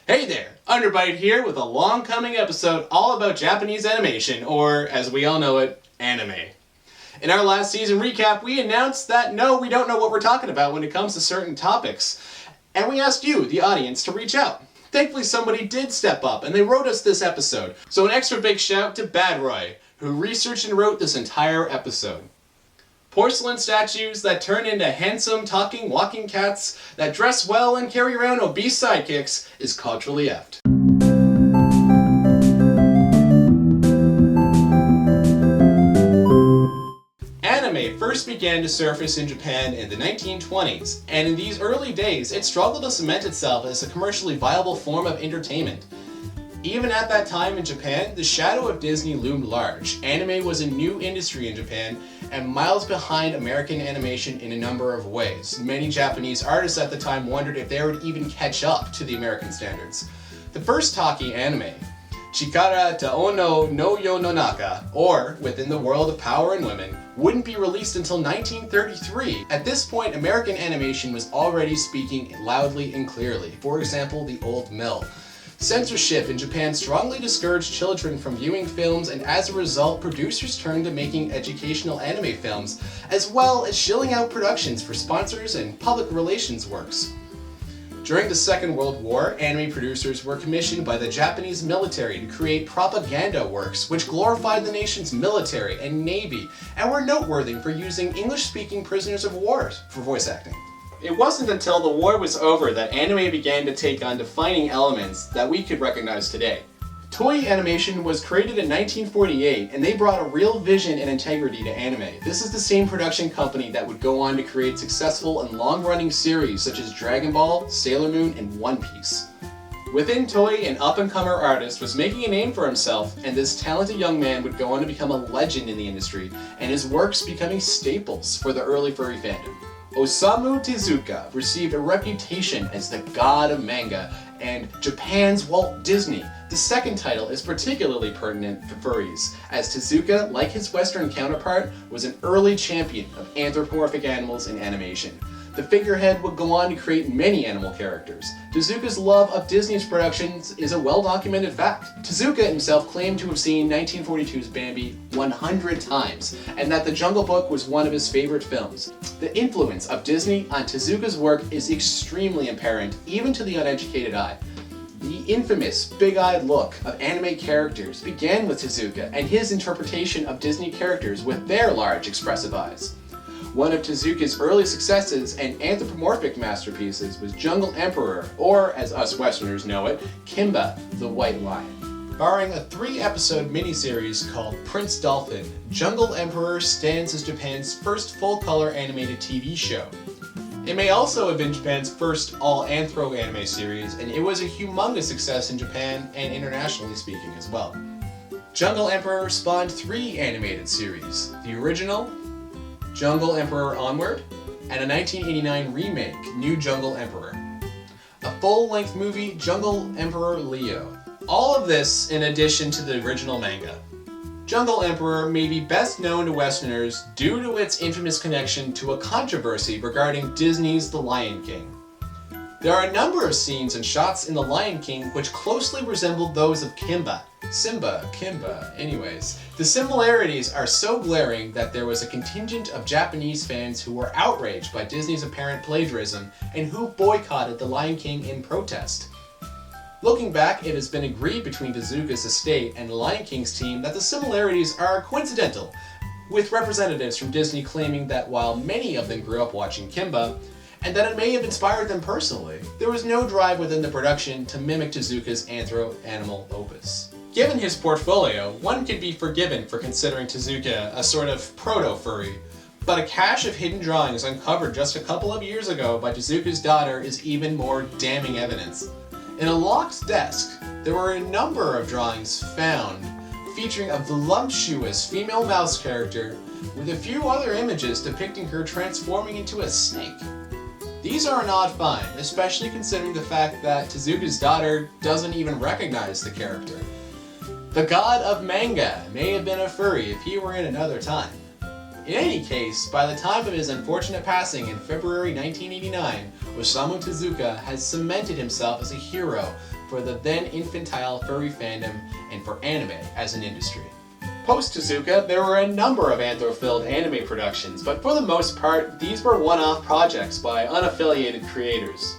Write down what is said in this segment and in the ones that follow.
Hey there, Underbite here with a long-coming episode all about Japanese animation, or as we all know it, anime. In our last season recap, we announced that no, we don't know what we're talking about when it comes to certain topics, and we asked you, the audience, to reach out. Thankfully, somebody did step up, and they wrote us this episode. So an extra big shout to Bad Roy, who researched and wrote this entire episode. Porcelain statues that turn into handsome, talking, walking cats that dress well and carry around obese sidekicks is culturally effed. Anime first began to surface in Japan in the 1920s, and in these early days, it struggled to cement itself as a commercially viable form of entertainment. Even at that time in Japan, the shadow of Disney loomed large. Anime was a new industry in Japan and miles behind American animation in a number of ways. Many Japanese artists at the time wondered if they would even catch up to the American standards. The first talkie anime, Chikara to Ono no Yononaka, or Within the World of Power and Women, wouldn't be released until 1933. At this point, American animation was already speaking loudly and clearly. For example, The Old Mill. Censorship in Japan strongly discouraged children from viewing films, and as a result, producers turned to making educational anime films, as well as shilling out productions for sponsors and public relations works. During the Second World War, anime producers were commissioned by the Japanese military to create propaganda works which glorified the nation's military and navy, and were noteworthy for using English-speaking prisoners of war for voice acting. It wasn't until the war was over that anime began to take on defining elements that we could recognize today. Toei Animation was created in 1948, and they brought a real vision and integrity to anime. This is the same production company that would go on to create successful and long-running series such as Dragon Ball, Sailor Moon, and One Piece. Within Toei, an up-and-comer artist was making a name for himself, and this talented young man would go on to become a legend in the industry, and his works becoming staples for the early furry fandom. Osamu Tezuka received a reputation as the god of manga and Japan's Walt Disney. The second title is particularly pertinent for furries, as Tezuka, like his Western counterpart, was an early champion of anthropomorphic animals in animation. The figurehead would go on to create many animal characters. Tezuka's love of Disney's productions is a well-documented fact. Tezuka himself claimed to have seen 1942's Bambi 100 times, and that The Jungle Book was one of his favorite films. The influence of Disney on Tezuka's work is extremely apparent, even to the uneducated eye. The infamous big-eyed look of anime characters began with Tezuka and his interpretation of Disney characters with their large, expressive eyes. One of Tezuka's early successes and anthropomorphic masterpieces was Jungle Emperor, or as us Westerners know it, Kimba, the White Lion. Barring a 3-episode miniseries called Prince Dolphin, Jungle Emperor stands as Japan's first full-color animated TV show. It may also have been Japan's first all-anthro anime series, and it was a humongous success in Japan and internationally speaking as well. Jungle Emperor spawned 3 animated series: the original, Jungle Emperor Onward, and a 1989 remake, New Jungle Emperor. A full-length movie, Jungle Emperor Leo. All of this in addition to the original manga. Jungle Emperor may be best known to Westerners due to its infamous connection to a controversy regarding Disney's The Lion King. There are a number of scenes and shots in The Lion King which closely resembled those of Kimba. Kimba, anyways. The similarities are so glaring that there was a contingent of Japanese fans who were outraged by Disney's apparent plagiarism and who boycotted The Lion King in protest. Looking back, it has been agreed between Tezuka's estate and The Lion King's team that the similarities are coincidental, with representatives from Disney claiming that while many of them grew up watching Kimba, and that it may have inspired them personally, there was no drive within the production to mimic Tezuka's anthro-animal opus. Given his portfolio, one could be forgiven for considering Tezuka a sort of proto-furry, but a cache of hidden drawings uncovered just a couple of years ago by Tezuka's daughter is even more damning evidence. In a locked desk, there were a number of drawings found featuring a voluptuous female mouse character with a few other images depicting her transforming into a snake. These are an odd find, especially considering the fact that Tezuka's daughter doesn't even recognize the character. The god of manga may have been a furry if he were in another time. In any case, by the time of his unfortunate passing in February 1989, Osamu Tezuka has cemented himself as a hero for the then infantile furry fandom and for anime as an industry. Post Tezuka, there were a number of anthro-filled anime productions, but for the most part, these were one-off projects by unaffiliated creators.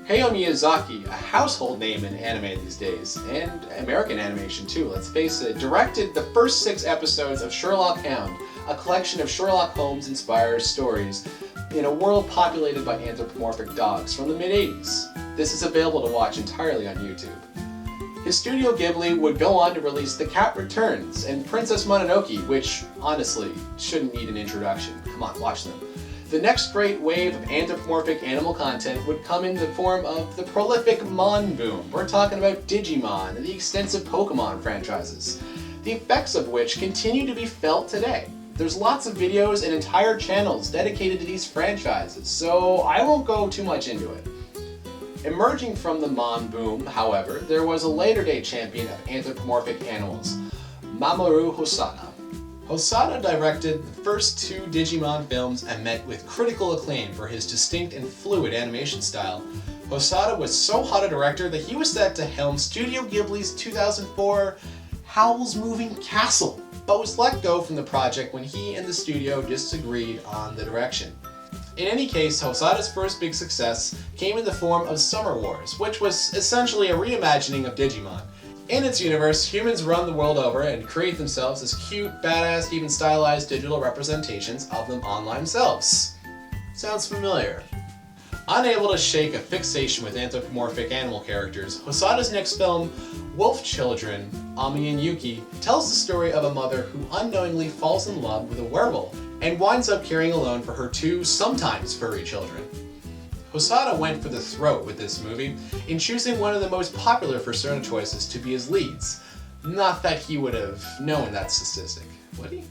Hayao Miyazaki, a household name in anime these days, and American animation too, let's face it, directed the first 6 episodes of Sherlock Hound, a collection of Sherlock Holmes-inspired stories in a world populated by anthropomorphic dogs from the mid-80s. This is available to watch entirely on YouTube. His Studio Ghibli would go on to release The Cat Returns and Princess Mononoke, which, honestly, shouldn't need an introduction. Come on, watch them. The next great wave of anthropomorphic animal content would come in the form of the prolific Mon boom. We're talking about Digimon and the extensive Pokemon franchises, the effects of which continue to be felt today. There's lots of videos and entire channels dedicated to these franchises, so I won't go too much into it. Emerging from the Mon boom, however, there was a later-day champion of anthropomorphic animals, Mamoru Hosoda. Hosoda directed the first 2 Digimon films and met with critical acclaim for his distinct and fluid animation style. Hosoda was so hot a director that he was set to helm Studio Ghibli's 2004 Howl's Moving Castle, but was let go from the project when he and the studio disagreed on the direction. In any case, Hosoda's first big success came in the form of Summer Wars, which was essentially a reimagining of Digimon. In its universe, humans run the world over and create themselves as cute, badass, even stylized digital representations of them online selves. Sounds familiar. Unable to shake a fixation with anthropomorphic animal characters, Hosoda's next film, Wolf Children, Ami and Yuki, tells the story of a mother who unknowingly falls in love with a werewolf and winds up caring alone for her 2 sometimes furry children. Hosoda went for the throat with this movie in choosing one of the most popular Persona choices to be his leads. Not that he would have known that statistic, would he?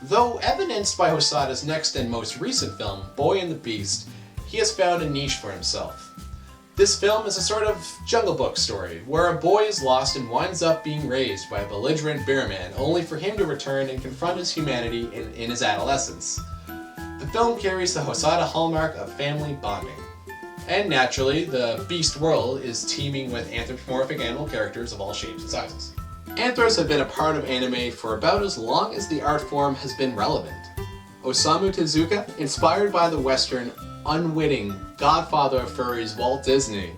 Though evidenced by Hosoda's next and most recent film, Boy and the Beast, he has found a niche for himself. This film is a sort of Jungle Book story, where a boy is lost and winds up being raised by a belligerent bear man, only for him to return and confront his humanity in his adolescence. The film carries the Hosoda hallmark of family bonding. And naturally, the Beast world is teeming with anthropomorphic animal characters of all shapes and sizes. Anthros have been a part of anime for about as long as the art form has been relevant. Osamu Tezuka, inspired by the Western, unwitting godfather of furries Walt Disney,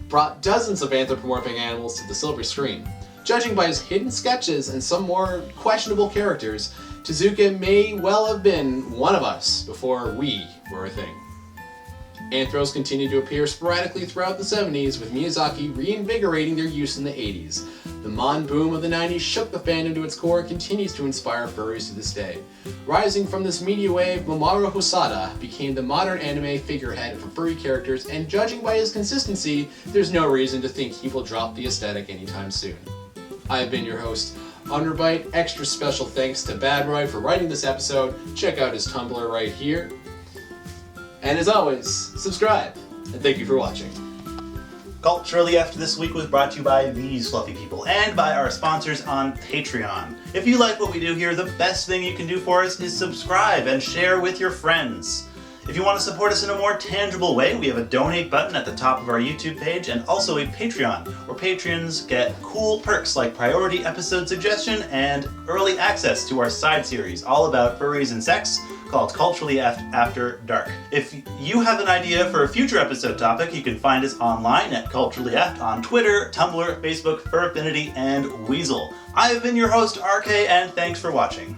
brought dozens of anthropomorphic animals to the silver screen. Judging by his hidden sketches and some more questionable characters, Tezuka may well have been one of us before we were a thing. Anthros continued to appear sporadically throughout the 70s, with Miyazaki reinvigorating their use in the 80s. The Mon boom of the 90s shook the fandom to its core and continues to inspire furries to this day. Rising from this media wave, Mamoru Hosoda became the modern anime figurehead for furry characters, and judging by his consistency, there's no reason to think he will drop the aesthetic anytime soon. I have been your host, Underbite. Extra special thanks to Bad Roy for writing this episode. Check out his Tumblr right here. And as always, subscribe, and thank you for watching. Culturally After this week was brought to you by these fluffy people and by our sponsors on Patreon. If you like what we do here, the best thing you can do for us is subscribe and share with your friends. If you want to support us in a more tangible way, we have a donate button at the top of our YouTube page and also a Patreon, where patrons get cool perks like priority episode suggestion and early access to our side series all about furries and sex, called Culturally After Dark. If you have an idea for a future episode topic, you can find us online at Culturally Aft on Twitter, Tumblr, Facebook, Fur Affinity, and Weasel. I have been your host, RK, and thanks for watching.